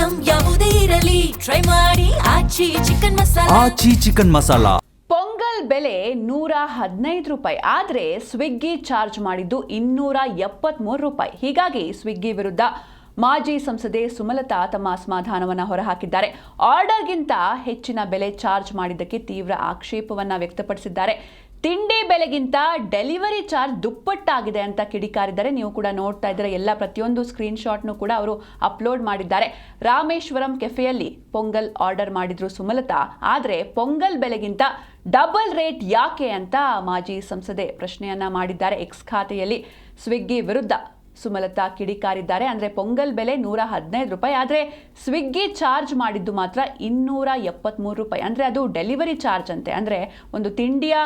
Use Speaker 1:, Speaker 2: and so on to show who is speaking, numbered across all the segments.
Speaker 1: Item ಯಾವುದೇ ಇರಲಿ try ಮಾಡಿ ಆಚಿ ಚಿಕನ್ ಮಸಾಲಾ.
Speaker 2: ಪೊಂಗಲ್ ಬೆಲೆ 115 ರೂಪಾಯಿ, ಆದರೆ ಸ್ವಿಗ್ಗಿ ಚಾರ್ಜ್ ಮಾಡಿದ್ದು 273 ರೂಪಾಯಿ. ಹೀಗಾಗಿ ಸ್ವಿಗ್ಗಿ ವಿರುದ್ಧ ಮಾಜಿ ಸಂಸದೆ ಸುಮಲತಾ ತಮ್ಮ ಅಸಮಾಧಾನವನ್ನು ಹೊರಹಾಕಿದ್ದಾರೆ. ಆರ್ಡರ್ಗಿಂತ ಹೆಚ್ಚಿನ ಬೆಲೆ ಚಾರ್ಜ್ ಮಾಡಿದ್ದಕ್ಕೆ ತೀವ್ರ ಆಕ್ಷೇಪವನ್ನು ವ್ಯಕ್ತಪಡಿಸಿದ್ದಾರೆ. ತಿಂಡಿ ಬೆಲೆಗಿಂತ ಡೆಲಿವರಿ ಚಾರ್ಜ್ ದುಪ್ಪಟ್ಟಾಗಿದೆ ಅಂತ ಕಿಡಿಕಾರಿದ್ದಾರೆ. ನೀವು ಕೂಡ ನೋಡ್ತಾ ಇದ್ದಾರೆ, ಎಲ್ಲ ಪ್ರತಿಯೊಂದು ಸ್ಕ್ರೀನ್ ಶಾಟ್ನು ಕೂಡ ಅವರು ಅಪ್ಲೋಡ್ ಮಾಡಿದ್ದಾರೆ. ರಾಮೇಶ್ವರಂ ಕೆಫೆಯಲ್ಲಿ ಪೊಂಗಲ್ ಆರ್ಡರ್ ಮಾಡಿದ್ರು ಸುಮಲತಾ, ಆದರೆ ಪೊಂಗಲ್ ಬೆಲೆಗಿಂತ ಡಬಲ್ ರೇಟ್ ಯಾಕೆ ಅಂತ ಮಾಜಿ ಸಂಸದೆ ಪ್ರಶ್ನೆಯನ್ನ ಮಾಡಿದ್ದಾರೆ. ಎಕ್ಸ್ ಖಾತೆಯಲ್ಲಿ ಸ್ವಿಗ್ಗಿ ವಿರುದ್ಧ ಸುಮಲತಾ ಕಿಡಿಕಾರಿದ್ದಾರೆ. ಅಂದರೆ ಪೊಂಗಲ್ ಬೆಲೆ 115 ರೂಪಾಯಿ, ಆದರೆ ಸ್ವಿಗ್ಗಿ ಚಾರ್ಜ್ ಮಾಡಿದ್ದು ಮಾತ್ರ 273 ರೂಪಾಯಿ. ಅಂದರೆ ಅದು ಡೆಲಿವರಿ ಚಾರ್ಜ್ ಅಂತೆ. ಅಂದರೆ ಒಂದು ತಿಂಡಿಯ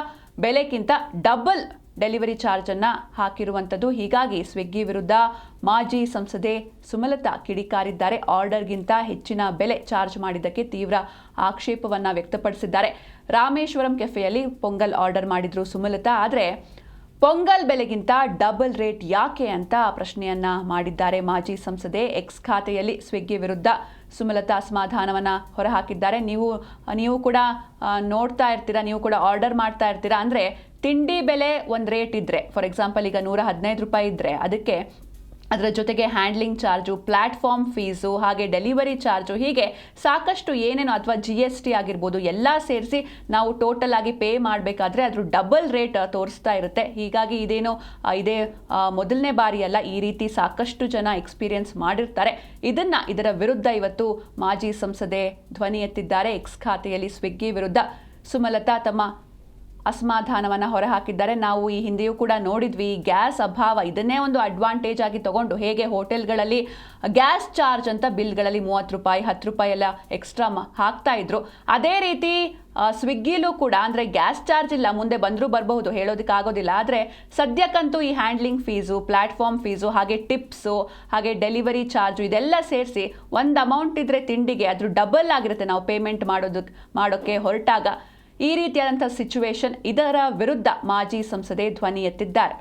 Speaker 2: ಬೆಲೆಗಿಂತ ಡಬಲ್ ಡೆಲಿವರಿ ಚಾರ್ಜನ್ನು ಹಾಕಿರುವಂಥದ್ದು. ಹೀಗಾಗಿ ಸ್ವಿಗ್ಗಿ ವಿರುದ್ಧ ಮಾಜಿ ಸಂಸದೆ ಸುಮಲತಾ ಕಿಡಿಕಾರಿದ್ದಾರೆ. ಆರ್ಡರ್ಗಿಂತ ಹೆಚ್ಚಿನ ಬೆಲೆ ಚಾರ್ಜ್ ಮಾಡಿದ್ದಕ್ಕೆ ತೀವ್ರ ಆಕ್ಷೇಪವನ್ನು ವ್ಯಕ್ತಪಡಿಸಿದ್ದಾರೆ. ರಾಮೇಶ್ವರಂ ಕೆಫೆಯಲ್ಲಿ ಪೊಂಗಲ್ ಆರ್ಡರ್ ಮಾಡಿದ್ರು ಸುಮಲತಾ, ಆದರೆ ಪೊಂಗಲ್ ಬೆಲೆಗಿಂತ ಡಬಲ್ ರೇಟ್ ಯಾಕೆ ಅಂತ ಪ್ರಶ್ನೆಯನ್ನ ಮಾಡಿದ್ದಾರೆ ಮಾಜಿ ಸಂಸದೆ. ಎಕ್ಸ್ ಖಾತೆಯಲ್ಲಿ ಸ್ವಿಗ್ಗಿ ವಿರುದ್ಧ ಸುಮಲತಾ ಅಸಮಾಧಾನವನ್ನು ಹೊರಹಾಕಿದ್ದಾರೆ. ನೀವು ಕೂಡ ನೋಡ್ತಾ ಇರ್ತೀರಾ, ನೀವು ಕೂಡ ಆರ್ಡರ್ ಮಾಡ್ತಾ ಇರ್ತೀರಾ. ಅಂದರೆ ತಿಂಡಿ ಬೆಲೆ ಒಂದು ರೇಟ್ ಇದ್ದರೆ, ಫಾರ್ ಎಕ್ಸಾಂಪಲ್ ಈಗ 115 ರೂಪಾಯಿ ಇದ್ದರೆ ಅದಕ್ಕೆ ಅದರ ಜೊತೆಗೆ ಹ್ಯಾಂಡ್ಲಿಂಗ್ ಚಾರ್ಜು, ಪ್ಲ್ಯಾಟ್ಫಾರ್ಮ್ ಫೀಸು, ಹಾಗೆ ಡೆಲಿವರಿ ಚಾರ್ಜು, ಹೀಗೆ ಸಾಕಷ್ಟು ಏನೇನು, ಅಥವಾ GST ಆಗಿರ್ಬೋದು, ಎಲ್ಲ ಸೇರಿಸಿ ನಾವು ಟೋಟಲ್ ಆಗಿ ಪೇ ಮಾಡಬೇಕಾದ್ರೆ ಅದ್ರ ಡಬಲ್ ರೇಟ್ ತೋರಿಸ್ತಾ ಇರುತ್ತೆ. ಹೀಗಾಗಿ ಇದೇ ಮೊದಲನೇ ಬಾರಿ ಅಲ್ಲ, ಈ ರೀತಿ ಸಾಕಷ್ಟು ಜನ ಎಕ್ಸ್ಪೀರಿಯನ್ಸ್ ಮಾಡಿರ್ತಾರೆ. ಇದರ ವಿರುದ್ಧ ಇವತ್ತು ಮಾಜಿ ಸಂಸದೆ ಧ್ವನಿ ಎತ್ತಿದ್ದಾರೆ. ಎಕ್ಸ್ ಖಾತೆಯಲ್ಲಿ ಸ್ವಿಗ್ಗಿ ವಿರುದ್ಧ ಸುಮಲತಾ ತಮ್ಮ ಅಸಮಾಧಾನವನ್ನು ಹೊರಹಾಕಿದ್ದಾರೆ. ನಾವು ಈ ಹಿಂದೆಯೂ ಕೂಡ ನೋಡಿದ್ವಿ, ಗ್ಯಾಸ್ ಅಭಾವ ಇದನ್ನೇ ಒಂದು ಅಡ್ವಾಂಟೇಜ್ ಆಗಿ ತಗೊಂಡು ಹೇಗೆ ಹೋಟೆಲ್ಗಳಲ್ಲಿ ಗ್ಯಾಸ್ ಚಾರ್ಜ್ ಅಂತ ಬಿಲ್ಗಳಲ್ಲಿ 30 ರೂಪಾಯಿ 10 ರೂಪಾಯಿ ಎಲ್ಲ ಎಕ್ಸ್ಟ್ರಾ ಹಾಕ್ತಾ ಇದ್ರು. ಅದೇ ರೀತಿ ಸ್ವಿಗ್ಗಿಲೂ ಕೂಡ, ಅಂದರೆ ಗ್ಯಾಸ್ ಚಾರ್ಜ್ ಇಲ್ಲ, ಮುಂದೆ ಬಂದರೂ ಬರಬಹುದು, ಹೇಳೋದಕ್ಕಾಗೋದಿಲ್ಲ. ಆದರೆ ಸದ್ಯಕ್ಕಂತೂ ಈ ಹ್ಯಾಂಡ್ಲಿಂಗ್ ಫೀಸು, ಪ್ಲ್ಯಾಟ್ಫಾರ್ಮ್ ಫೀಸು, ಹಾಗೆ ಟಿಪ್ಸು, ಹಾಗೆ ಡೆಲಿವರಿ ಚಾರ್ಜು, ಇದೆಲ್ಲ ಸೇರಿಸಿ ಒಂದು ಅಮೌಂಟ್ ಇದ್ದರೆ ತಿಂಡಿಗೆ ಅದ್ರ ಡಬಲ್ ಆಗಿರುತ್ತೆ ನಾವು ಪೇಮೆಂಟ್ ಮಾಡೋಕ್ಕೆ ಹೊರಟಾಗ. ಈ ರೀತಿಯಾದಂಥ ಸಿಚುವೇಶನ್, ಇದರ ವಿರುದ್ಧ ಮಾಜಿ ಸಂಸದೆ ಧ್ವನಿ ಎತ್ತಿದ್ದಾರೆ.